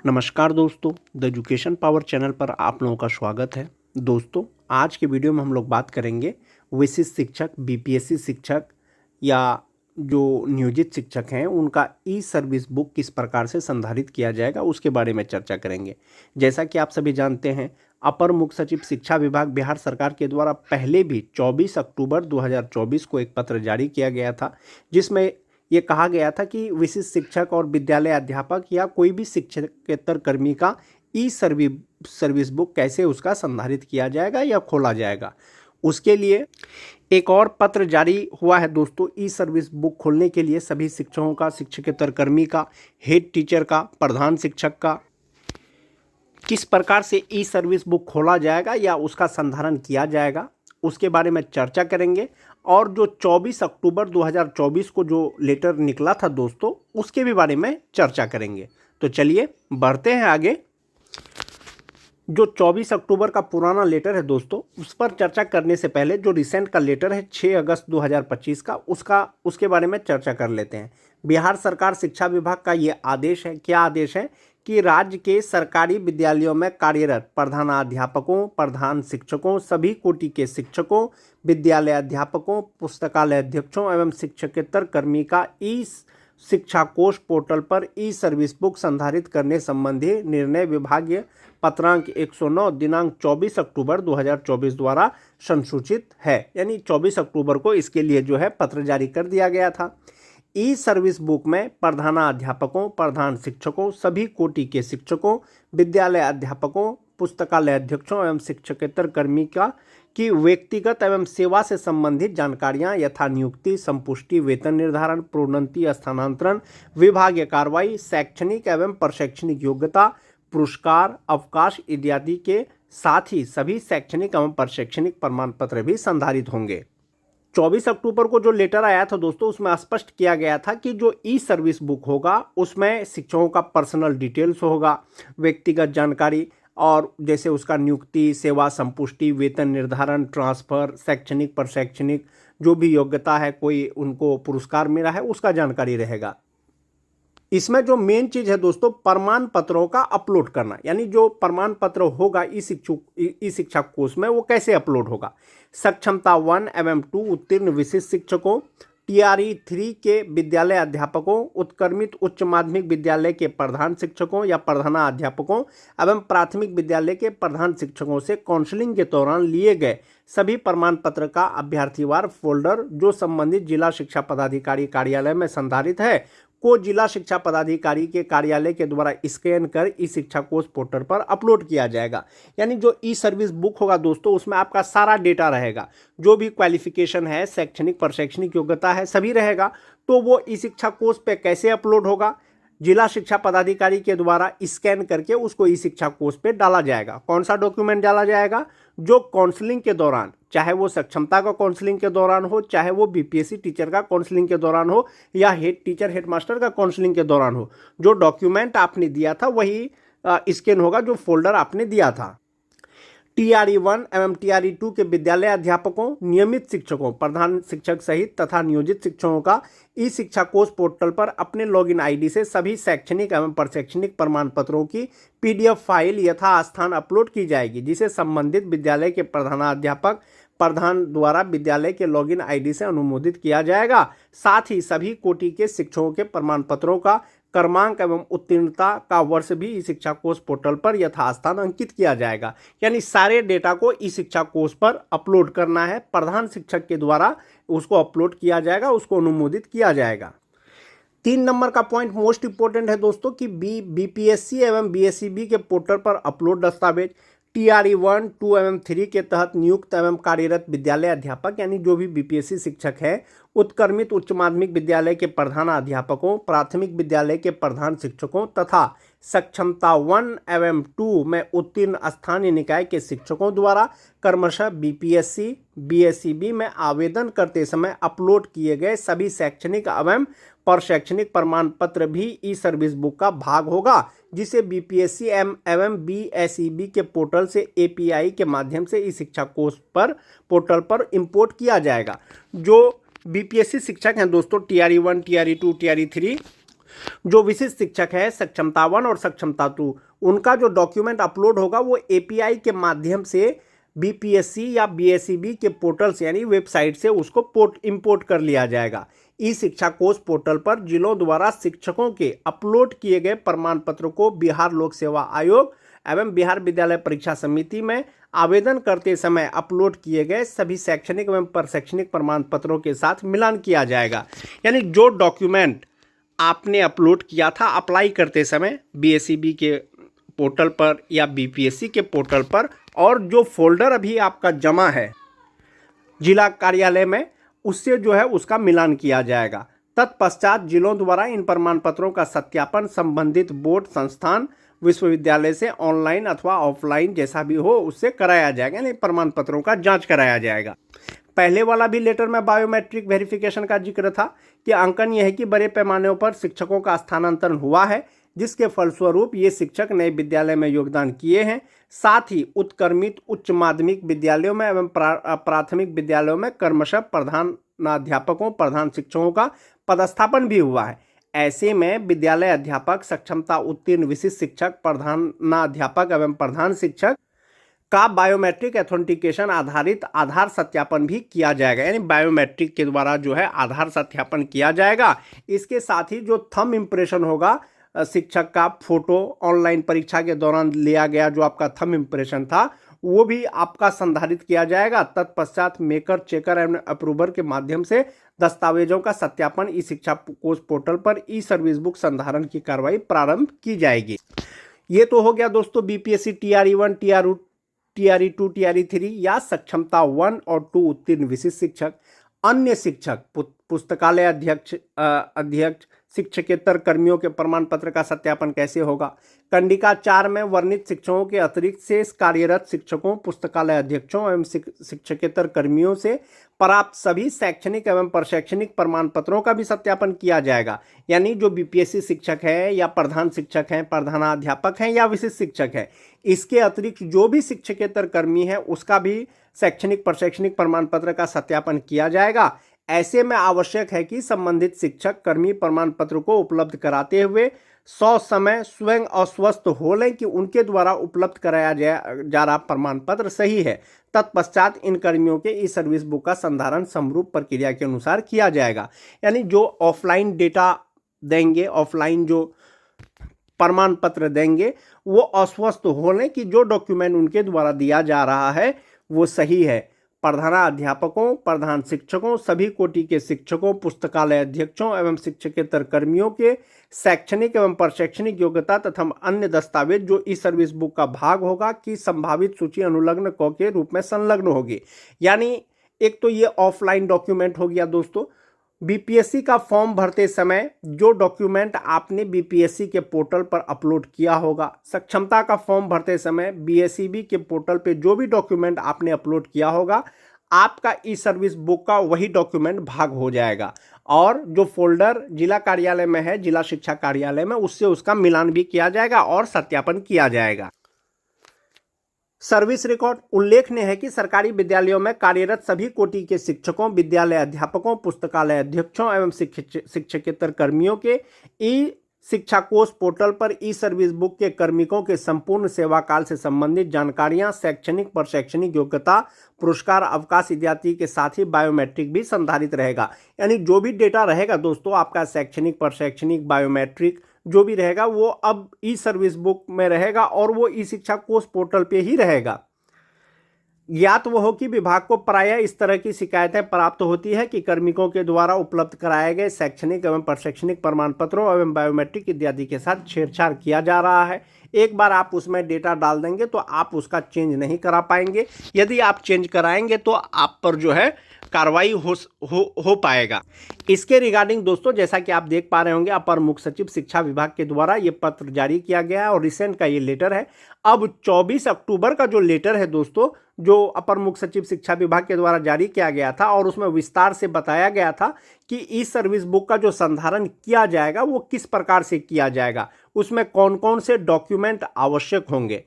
नमस्कार दोस्तों, the education power channel पर आप लोगों का स्वागत है। दोस्तों, आज के वीडियो में हम लोग बात करेंगे विशिष्ट शिक्षक, बीपीएससी शिक्षक या जो नियोजित शिक्षक हैं उनका ई सर्विस बुक किस प्रकार से संधारित किया जाएगा उसके बारे में चर्चा करेंगे। जैसा कि आप सभी जानते हैं, अपर मुख्य सचिव शिक्षा विभाग बिहार सरकार के द्वारा पहले भी 24 अक्टूबर 2024 को एक पत्र जारी किया गया था, जिसमें ये कहा गया था कि विशिष्ट शिक्षक और विद्यालय अध्यापक या कोई भी शिक्षकेतर कर्मी का ई सर्विस बुक कैसे उसका संधारित किया जाएगा या खोला जाएगा। उसके लिए एक और पत्र जारी हुआ है दोस्तों। ई सर्विस बुक खोलने के लिए सभी शिक्षकों का, शिक्षकेतर कर्मी का, हेड टीचर का, प्रधान शिक्षक का किस प्रकार से ई सर्विस बुक खोला जाएगा या उसका संधारण किया जाएगा उसके बारे में चर्चा करेंगे। और जो 24 अक्टूबर 2024 को जो लेटर निकला था दोस्तों, उसके भी बारे में चर्चा करेंगे। तो चलिए बढ़ते हैं आगे। जो 24 अक्टूबर का पुराना लेटर है दोस्तों, उस पर चर्चा करने से पहले जो रिसेंट का लेटर है 6 अगस्त 2025 का, उसके बारे में चर्चा कर लेते हैं। बिहार सरकार शिक्षा विभाग का ये आदेश है। क्या आदेश है कि राज्य के सरकारी विद्यालयों में कार्यरत प्रधानाध्यापकों, प्रधान शिक्षकों, सभी कोटि के शिक्षकों, विद्यालय अध्यापकों, पुस्तकालय अध्यक्षों एवं शिक्षकेतर कर्मी का ई शिक्षा कोष पोर्टल पर ई सर्विस बुक संधारित करने संबंधी निर्णय विभागीय पत्रांक 109 दिनांक 24 अक्टूबर 2024 द्वारा संसूचित है। यानी 24 अक्टूबर को इसके लिए जो है पत्र जारी कर दिया गया था। ई सर्विस बुक में प्रधानाध्यापकों, प्रधान शिक्षकों, सभी कोटि के शिक्षकों, विद्यालय अध्यापकों, पुस्तकालय अध्यक्षों एवं शिक्षकेतर कर्मी की व्यक्तिगत एवं सेवा से संबंधित जानकारियां यथा नियुक्ति, संपुष्टि, वेतन निर्धारण, प्रोन्नति, स्थानांतरण, विभागीय कार्रवाई, शैक्षणिक एवं प्रशैक्षणिक योग्यता, पुरस्कार, अवकाश इत्यादि के साथ ही सभी शैक्षणिक एवं प्रशैक्षणिक प्रमाण पत्र भी संधारित होंगे। 24 अक्टूबर को जो लेटर आया था दोस्तों, उसमें स्पष्ट किया गया था कि जो ई सर्विस बुक होगा उसमें शिक्षकों का पर्सनल डिटेल्स होगा, व्यक्तिगत जानकारी, और जैसे उसका नियुक्ति, सेवा संपुष्टि, वेतन निर्धारण, ट्रांसफर, शैक्षणिक प्रशैक्षणिक जो भी योग्यता है, कोई उनको पुरस्कार मिला है, उसका जानकारी रहेगा। इसमें जो मेन चीज है दोस्तों, प्रमाण पत्रों का अपलोड करना। यानी जो प्रमाण पत्र होगा ई शिक्षा कोष में, वो कैसे अपलोड होगा। सक्षमता 1 एवं 2 उत्तीर्ण विशिष्ट शिक्षकों, TRE 3 के विद्यालय अध्यापकों, उत्क्रमित उच्च माध्यमिक विद्यालय के प्रधान शिक्षकों या प्रधानाध्यापकों एवं प्राथमिक विद्यालय के प्रधान शिक्षकों से काउंसलिंग के दौरान लिए गए सभी प्रमाण पत्र का अभ्यर्थीवार फोल्डर जो संबंधित जिला शिक्षा पदाधिकारी कार्यालय में संधारित है को जिला शिक्षा पदाधिकारी के कार्यालय के द्वारा स्कैन कर ई शिक्षा कोष पोर्टल पर अपलोड किया जाएगा। यानी जो ई सर्विस बुक होगा दोस्तों, उसमें आपका सारा डेटा रहेगा, जो भी क्वालिफिकेशन है, शैक्षणिक प्रशैक्षणिक योग्यता है, सभी रहेगा। तो वो ई शिक्षा कोष पे कैसे अपलोड होगा, जिला शिक्षा पदाधिकारी के द्वारा स्कैन करके उसको ई शिक्षा कोष पे डाला जाएगा। कौन सा डॉक्यूमेंट डाला जाएगा? जो काउंसलिंग के दौरान, चाहे वो सक्षमता का काउंसलिंग के दौरान हो, चाहे वो बीपीएससी टीचर का काउंसलिंग के दौरान हो, या हेड टीचर, हेड मास्टर का काउंसलिंग के दौरान हो, जो डॉक्यूमेंट आपने दिया था वही स्कैन होगा, जो फोल्डर आपने दिया था। TRE 1 एवं TRE 2 के विद्यालय अध्यापकों, नियमित शिक्षकों, प्रधान शिक्षक सहित तथा नियोजित शिक्षकों का ई शिक्षा कोष पोर्टल पर अपने लॉगिन आईडी से सभी शैक्षणिक एवं प्रशैक्षणिक प्रमाण पत्रों की PDF फाइल यथास्थान अपलोड की जाएगी, जिसे संबंधित विद्यालय के प्रधानाध्यापक प्रधान द्वारा विद्यालय के लॉगिन आईडी से अनुमोदित किया जाएगा। साथ ही सभी कोटि के शिक्षकों के प्रमाण पत्रों का क्रमांक एवं उत्तीर्णता का वर्ष भी ई शिक्षा कोष पोर्टल पर यथास्थान अंकित किया जाएगा। यानी सारे डेटा को ई शिक्षा कोष पर अपलोड करना है, प्रधान शिक्षक के द्वारा उसको अपलोड किया जाएगा, उसको अनुमोदित किया जाएगा। 3 नंबर का पॉइंट मोस्ट इंपोर्टेंट है दोस्तों कि BPSC एवं BSEB के पोर्टल पर अपलोड दस्तावेज। TRE 1, 2 एवं 3 के तहत नियुक्त एवं कार्यरत विद्यालय अध्यापक, यानी जो भी BPSC शिक्षक है, उत्क्रमित उच्च माध्यमिक विद्यालय के प्रधानाध्यापकों, प्राथमिक विद्यालय के प्रधान शिक्षकों तथा सक्षमता 1 एवं 2 में उत्तीर्ण स्थानीय निकाय के शिक्षकों द्वारा क्रमशः BPSC, BSEB में आवेदन करते समय अपलोड किए गए सभी शैक्षणिक एवं प्रशैक्षणिक प्रमाण पत्र भी ई सर्विस बुक का भाग होगा, जिसे BPSC एवं BSEB के पोर्टल से API के माध्यम से ई शिक्षा कोष पर पोर्टल पर इंपोर्ट किया जाएगा। जो BPSC शिक्षक हैं दोस्तों, TRE 1, TRE 2, TRE 3, जो विशिष्ट शिक्षक है सक्षमता 1 और सक्षमता 2, उनका जो डॉक्यूमेंट अपलोड होगा वो एपीआई के माध्यम से बीपीएससी या बीएसईबी के पोर्टल से यानी वेबसाइट से उसको इंपोर्ट कर लिया जाएगा। ई शिक्षा कोष पोर्टल पर जिलों द्वारा शिक्षकों के अपलोड किए गए प्रमाण पत्रों को बिहार लोक सेवा आयोग एवं बिहार विद्यालय परीक्षा समिति में आवेदन करते समय अपलोड किए गए सभी शैक्षणिक एवं प्रशैक्षणिक प्रमाण पत्रों के साथ मिलान किया जाएगा। यानी जो डॉक्यूमेंट आपने अपलोड किया था अप्लाई करते समय बीएसईबी के पोर्टल पर या बीपीएससी के पोर्टल पर, और जो फोल्डर अभी आपका जमा है जिला कार्यालय में, उससे जो है उसका मिलान किया जाएगा। तत्पश्चात जिलों द्वारा इन प्रमाण पत्रों का सत्यापन संबंधित बोर्ड, संस्थान, विश्वविद्यालय से ऑनलाइन अथवा ऑफलाइन जैसा भी हो उससे कराया जाएगा, यानी प्रमाण पत्रों का जांच कराया जाएगा। पहले वाला भी लेटर में बायोमेट्रिक वेरिफिकेशन का जिक्र था कि अंकन यह है कि बड़े पैमाने पर शिक्षकों का स्थानांतरण हुआ है, जिसके फलस्वरूप ये शिक्षक नए विद्यालय में योगदान किए हैं। साथ ही उत्क्रमित उच्च माध्यमिक विद्यालयों में एवं प्राथमिक विद्यालयों में क्रमशः प्रधानाध्यापकों, प्रधान शिक्षकों का पदस्थापन भी हुआ है। ऐसे में विद्यालय अध्यापक, सक्षमता उत्तीर्ण विशिष्ट शिक्षक, प्रधानाध्यापक एवं प्रधान शिक्षक का बायोमेट्रिक एथेंटिकेशन आधारित आधार सत्यापन भी किया जाएगा, यानी बायोमेट्रिक के द्वारा जो है आधार सत्यापन किया जाएगा। इसके साथ ही जो थंब इम्प्रेशन होगा शिक्षक का, फोटो ऑनलाइन परीक्षा के दौरान लिया गया जो आपका थंब इम्प्रेशन था वो भी आपका संधारित किया जाएगा। तत्पश्चात मेकर, चेकर एवं अप्रूवर के माध्यम से दस्तावेजों का सत्यापन ई शिक्षा कोष पोर्टल पर ई सर्विस बुक संधारण की कार्रवाई प्रारंभ की जाएगी। ये तो हो गया दोस्तों बीपीएससी टीआरई 1, टीआरई 2, टीआरई 3 या सक्षमता 1 और 2 उत्तीर्ण विशिष्ट शिक्षक। अन्य शिक्षक, पुस्तकालय अध्यक्ष, शिक्षकेतर कर्मियों के प्रमाण पत्र का सत्यापन कैसे होगा? कंडिका 4 में वर्णित शिक्षकों के अतिरिक्त शेष कार्यरत शिक्षकों, पुस्तकालय अध्यक्षों एवं शिक्षकेतर कर्मियों से प्राप्त सभी शैक्षणिक एवं प्रशैक्षणिक प्रमाण पत्रों का भी सत्यापन किया जाएगा। यानी जो बीपीएससी शिक्षक है या प्रधान शिक्षक हैं, प्रधानाध्यापक हैं या विशिष्ट शिक्षक है, इसके अतिरिक्त जो भी शिक्षकेतर कर्मी है उसका भी शैक्षणिक प्रशैक्षणिक प्रमाण पत्र का सत्यापन किया जाएगा। ऐसे में आवश्यक है कि संबंधित शिक्षक कर्मी प्रमाण पत्र को उपलब्ध कराते हुए समय स्वयं अस्वस्थ हो लें कि उनके द्वारा उपलब्ध कराया जा रहा प्रमाण पत्र सही है। तत्पश्चात इन कर्मियों के ई सर्विस बुक का संधारण समरूप प्रक्रिया के अनुसार किया जाएगा। यानी जो ऑफलाइन डेटा देंगे, ऑफलाइन जो प्रमाण पत्र देंगे, वो अस्वस्थ हो लें कि जो डॉक्यूमेंट उनके द्वारा दिया जा रहा है वो सही है। प्रधानाध्यापकों, प्रधान शिक्षकों, सभी कोटि के शिक्षकों, पुस्तकालय अध्यक्षों एवं शिक्षकेतर कर्मियों के शैक्षणिक एवं प्रशैक्षणिक योग्यता तथा अन्य दस्तावेज जो ई सर्विस बुक का भाग होगा की संभावित सूची अनुलग्न क के रूप में संलग्न होगी। यानी एक तो ये ऑफलाइन डॉक्यूमेंट हो गया दोस्तों। बीपीएससी का फॉर्म भरते समय जो डॉक्यूमेंट आपने बीपीएससी के पोर्टल पर अपलोड किया होगा, सक्षमता का फॉर्म भरते समय बीएसईबी के पोर्टल पे जो भी डॉक्यूमेंट आपने अपलोड किया होगा, आपका ई सर्विस बुक का वही डॉक्यूमेंट भाग हो जाएगा। और जो फोल्डर जिला कार्यालय में है, जिला शिक्षा कार्यालय में, उससे उसका मिलान भी किया जाएगा और सत्यापन किया जाएगा। सर्विस रिकॉर्ड उल्लेखनीय है कि सरकारी विद्यालयों में कार्यरत सभी कोटि के शिक्षकों, विद्यालय अध्यापकों, पुस्तकालय अध्यक्षों एवं शिक्षकेतर कर्मियों के ई शिक्षा कोष पोर्टल पर ई सर्विस बुक के कार्मिकों के संपूर्ण सेवा काल से संबंधित जानकारियां, शैक्षणिक प्रशैक्षणिक योग्यता, पुरस्कार, अवकाश इत्यादि के साथ ही बायोमेट्रिक भी संधारित रहेगा। यानी जो भी डेटा रहेगा दोस्तों आपका शैक्षणिक, प्रशैक्षणिक, बायोमेट्रिक जो भी रहेगा वो अब ई सर्विस बुक में रहेगा और वो ई शिक्षा कोष पोर्टल पे ही रहेगा। ज्ञात वो हो कि विभाग को प्रायः इस तरह की शिकायतें प्राप्त होती है कि कार्मिकों के द्वारा उपलब्ध कराए गए शैक्षणिक एवं प्रशैक्षणिक प्रमाण पत्रों एवं बायोमेट्रिक इत्यादि के साथ छेड़छाड़ किया जा रहा है। एक बार आप उसमें डेटा डाल देंगे तो आप उसका चेंज नहीं करा पाएंगे। यदि आप चेंज कराएंगे तो आप पर जो है कार्रवाई हो पाएगा। इसके रिगार्डिंग दोस्तों जैसा कि आप देख पा रहे होंगे, अपर मुख्य सचिव शिक्षा विभाग के द्वारा ये पत्र जारी किया गया है और रिसेंट का ये लेटर है। अब 24 अक्टूबर का जो लेटर है दोस्तों, जो अपर मुख्य सचिव शिक्षा विभाग के द्वारा जारी किया गया था और उसमें विस्तार से बताया गया था कि ई सर्विस बुक का जो संधारण किया जाएगा वो किस प्रकार से किया जाएगा, उसमें कौन कौन से डॉक्यूमेंट आवश्यक होंगे।